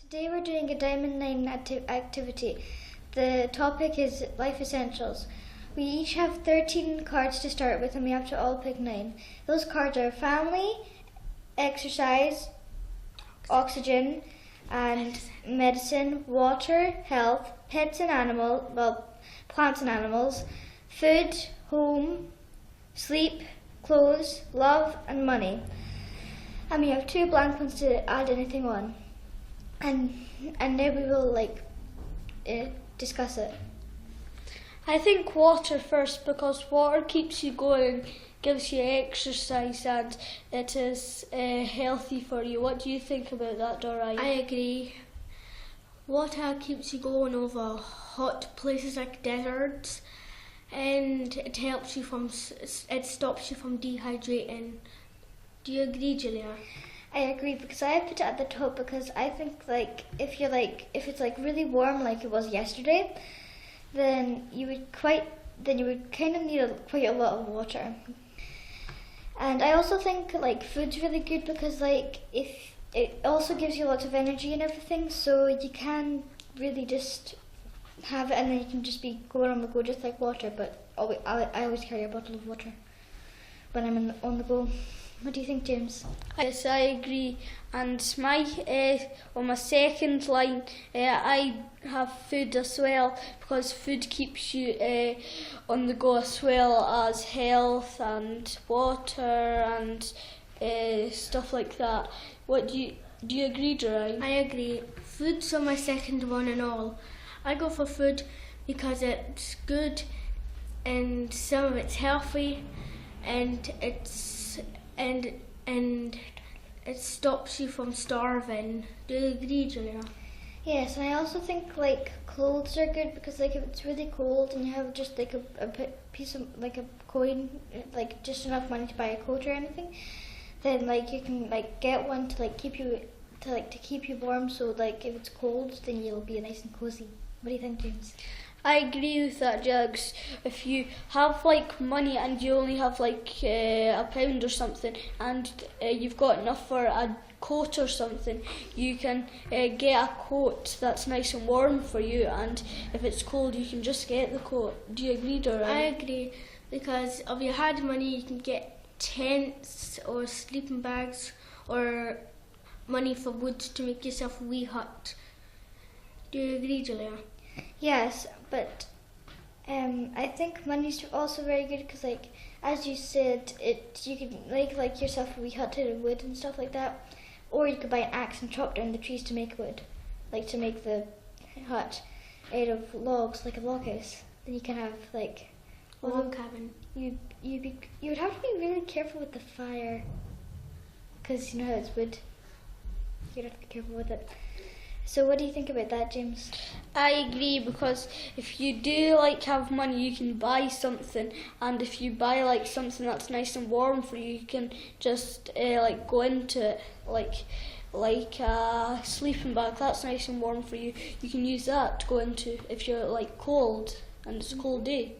Today we're doing a Diamond 9 activity. The topic is life essentials. We each have 13 cards to start with and we have to all pick 9. Those cards are family, exercise, oxygen and medicine, water, health, pets and plants and animals, food, home, sleep, clothes, love and money. And we have 2 blank ones to add anything on. And now we will discuss it. I think water first, because water keeps you going, gives you exercise, and it is healthy for you. What do you think about that, Doreen? I agree. Water keeps you going over hot places like deserts, and it stops you from dehydrating. Do you agree, Julia? I agree, because I put it at the top because I think if it's really warm like it was yesterday, then you would kind of need quite a lot of water. And I also think food's really good because if it also gives you lots of energy and everything, so you can really just have it and then you can just be going on the go just like water. But I always carry a bottle of water when I'm on the go. What do you think, James? Yes, I agree. And on my second line, I have food as well, because food keeps you on the go, as well as health and water and stuff like that. Do you agree, Doreen? I agree. Food's on my second one and all. I go for food because it's good and some of it's healthy and it stops you from starving. Do you agree, Julia? Yes, and I also think clothes are good because if it's really cold and you have just a piece of a coin, just enough money to buy a coat or anything, then you can get one to keep you warm. So if it's cold, then you'll be nice and cozy. What do you think, James? I agree with that, Jugs. If you have money and you only have £1 or something, and you've got enough for a coat or something, you can get a coat that's nice and warm for you. And if it's cold, you can just get the coat. Do you agree, Dora? I agree, because if you had money, you can get tents or sleeping bags or money for wood to make yourself a wee hut. Do you agree, Julia? Yes, but I think money's also very good because, as you said, you can make yourself a wee hut out of wood and stuff like that, or you could buy an axe and chop down the trees to make wood, to make the hut out of logs, like a log house. Then you can have a log cabin. You would have to be really careful with the fire, because you know how it's wood. You'd have to be careful with it. So what do you think about that, James? I agree, because if you do have money, you can buy something, and if you buy something that's nice and warm for you, you can just go into it, like a sleeping bag that's nice and warm for you. You can use that to go into if you're cold and it's a cold day.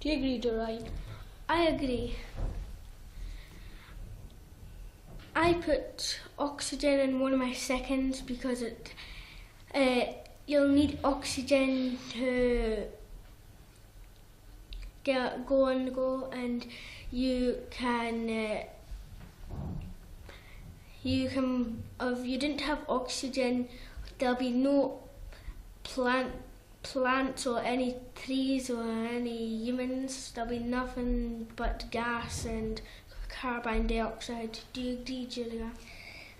Do you agree, Doreen? I agree. I put oxygen in one of my seconds because you'll need oxygen to go on the go, and you can if you didn't have oxygen, there'll be no plants or any trees or any humans. There'll be nothing but gas and carbon dioxide. Do you agree, Julia?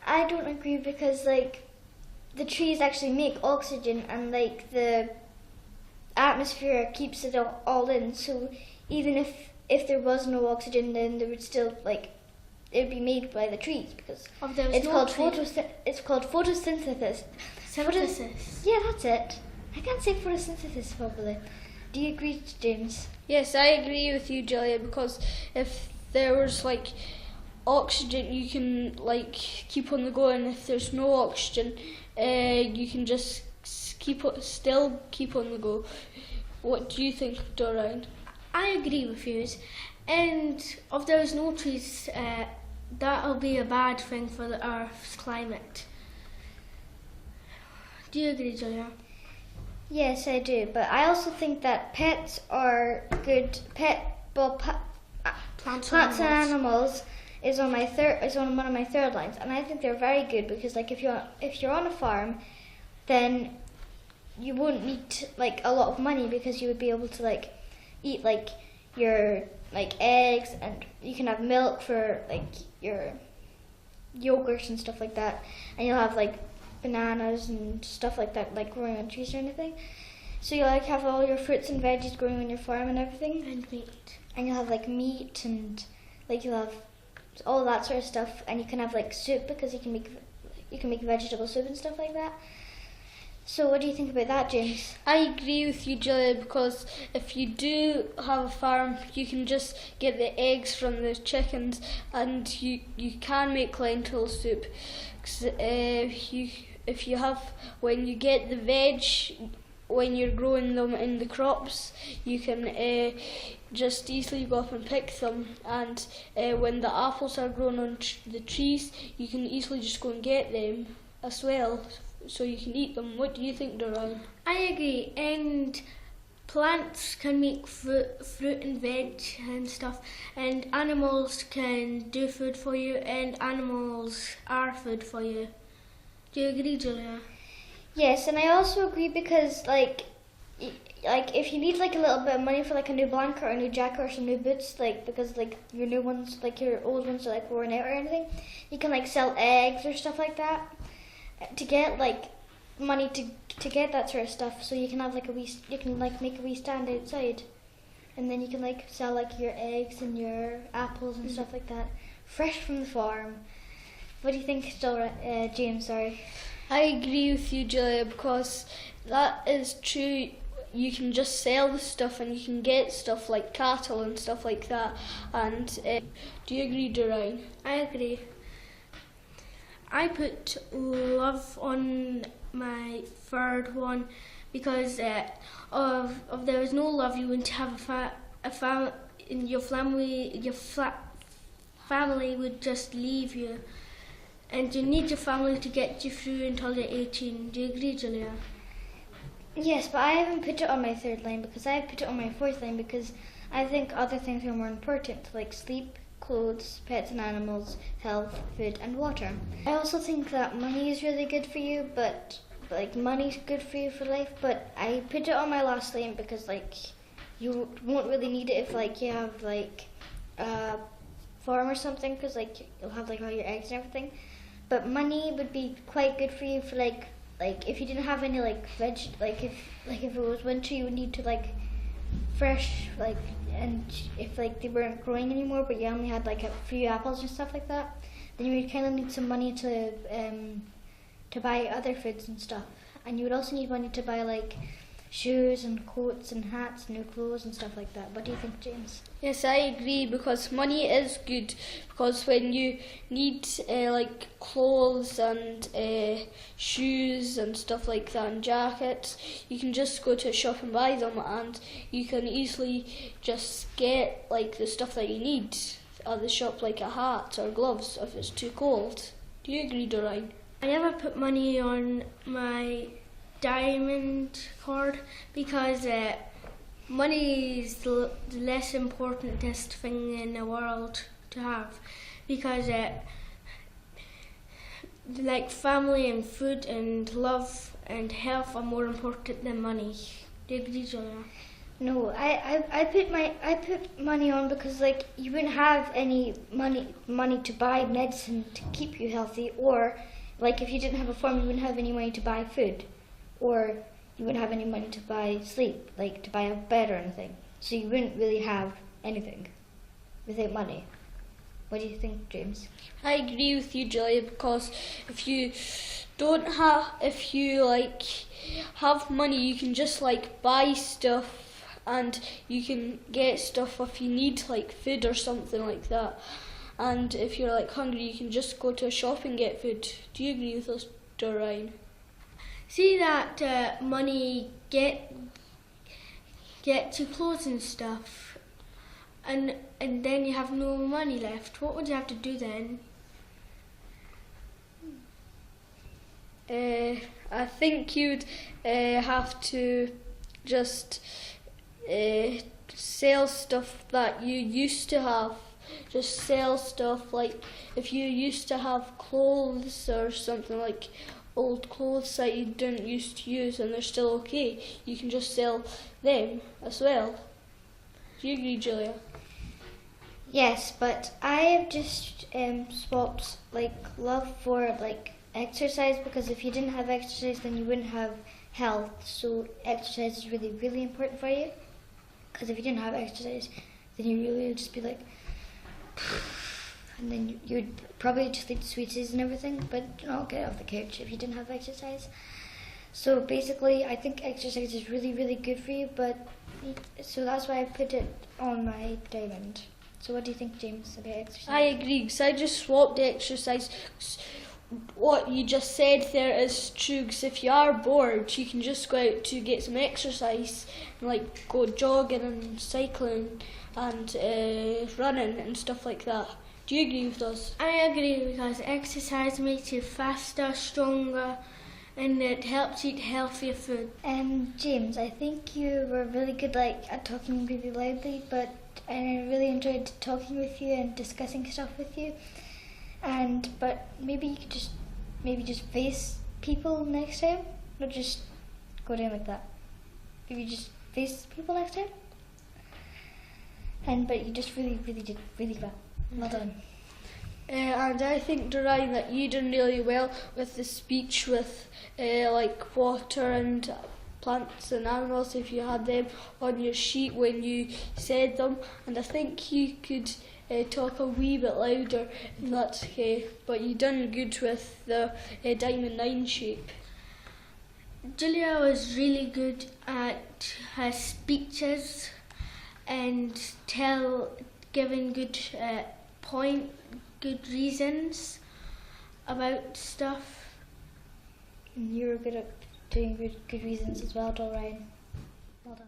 I don't agree, because the trees actually make oxygen, and the atmosphere keeps it all in. So even if there was no oxygen, then there would still it would be made by the trees, because it's called photosynthesis. Synthesis. Yeah, that's it. I can't say photosynthesis properly. Do you agree, James? Yes, I agree with you, Julia, because if there was oxygen, you can keep on the go, and if there's no oxygen, you can just still keep on the go. What do you think, Doreen? I agree with you. And if there's no trees, that'll be a bad thing for the Earth's climate. Do you agree, Julia? Yes, I do. But I also think that pets are good. Plants Plants and animals is on one of my third lines, and I think they're very good because like if you're on a farm, then you wouldn't need like a lot of money because you would be able to like eat like your like eggs, and you can have milk for like your yogurt and stuff like that, and you'll have like bananas and stuff like that, like growing on trees or anything. So you like have all your fruits and veggies growing on your farm and everything, And meat. and you'll have like meat and like you'll have all that sort of stuff, and you can have like soup because you can make vegetable soup and stuff like that. So what do you think about that, James? I agree with you, Julia, because if you do have a farm, you can just get the eggs from the chickens, and you can make lentil soup. 'Cause, if you have, when you get the veg, when you're growing them in the crops, you can just easily go up and pick them, and when the apples are grown on the trees, you can easily just go and get them as well, so you can eat them. What do you think, Doran? I agree, and plants can make fruit and veg and stuff, and animals can do food for you, and animals are food for you. Do you agree, Julia? Yes, and I also agree because like if you need like a little bit of money for like a new blanket or a new jacket or some new boots, like because like your new ones, like your old ones are like worn out or anything, you can like sell eggs or stuff like that to get like money to get that sort of stuff. So you can have like you can like make a wee stand outside, and then you can like sell like your eggs and your apples and stuff like that, fresh from the farm. What do you think, James? Sorry. I agree with you, Julia, because that is true. You can just sell the stuff, and you can get stuff like cattle and stuff like that. And do you agree, Doran? I agree. I put love on my third one because of there is no love, you wouldn't have in your family. Family would just leave you, and you need your family to get you through until you're 18. Do you agree, Julia? Yes, but I haven't put it on my third line because I put it on my fourth line because I think other things are more important, like sleep, clothes, pets and animals, health, food and water. I also think that money is really good for you, but like money's good for you for life, but I put it on my last line because like you won't really need it if like you have like a farm or something, because like you'll have like all your eggs and everything. But money would be quite good for you for like if you didn't have any like veg, like if it was winter, you would need to like fresh like, and if like they weren't growing anymore, but you only had like a few apples and stuff like that, then you would kind of need some money to buy other foods and stuff, and you would also need money to buy like shoes and coats and hats and new clothes and stuff like that. What do you think, James? Yes, I agree, because money is good, because when you need like clothes and shoes and stuff like that and jackets, you can just go to a shop and buy them, and you can easily just get like the stuff that you need at the shop, like a hat or gloves if it's too cold. Do you agree, Doreen? I never put money on my diamond card because money is the less importantest thing in the world to have, because like family and food and love and health are more important than money. Do you agree, Julia? No, I put money on because like you wouldn't have any money to buy medicine to keep you healthy, or like if you didn't have a farm, you wouldn't have any money to buy food, or you wouldn't have any money to buy sleep, like to buy a bed or anything. So you wouldn't really have anything without money. What do you think, James? I agree with you, Julia, because if you like have money, you can just like buy stuff, and you can get stuff if you need like food or something like that. And if you're like hungry, you can just go to a shop and get food. Do you agree with us, Doreen? See that money get you clothes and stuff, and then you have no money left. What would you have to do then? I think you'd have to just sell stuff that you used to have. Just sell stuff like if you used to have clothes or something, like old clothes that you didn't used to use and they're still okay, you can just sell them as well. Do you agree, Julia? Yes, but I have just swapped like love for like exercise, because if you didn't have exercise then you wouldn't have health. So exercise is really, really important for you. Because if you didn't have exercise, then you really would just be like, and then you'd probably just eat sweeties and everything, but not get off the couch if you didn't have exercise. So basically, I think exercise is really, really good for you, but so that's why I put it on my diamond. So what do you think, James, about exercise? I agree, because I just swapped the exercise. What you just said there is true, because if you are bored, you can just go out to get some exercise, and like go jogging and cycling and running and stuff like that. Do you agree with us? I agree, because exercise makes you faster, stronger, and it helps you eat healthier food. James, I think you were really good at talking really loudly, but I really enjoyed talking with you and discussing stuff with you. But maybe you could just face people next time, not just go down like that. Maybe just face people next time. But you just really, really did really well. Well done. And I think, Doreen, that you done really well with the speech with like water and plants and animals, if you had them on your sheet when you said them. And I think you could talk a wee bit louder if that's okay. But you done good with the Diamond 9 shape. Julia was really good at her speeches and giving good good reasons about stuff. And you were good at doing good reasons as well, Doreen. Well done.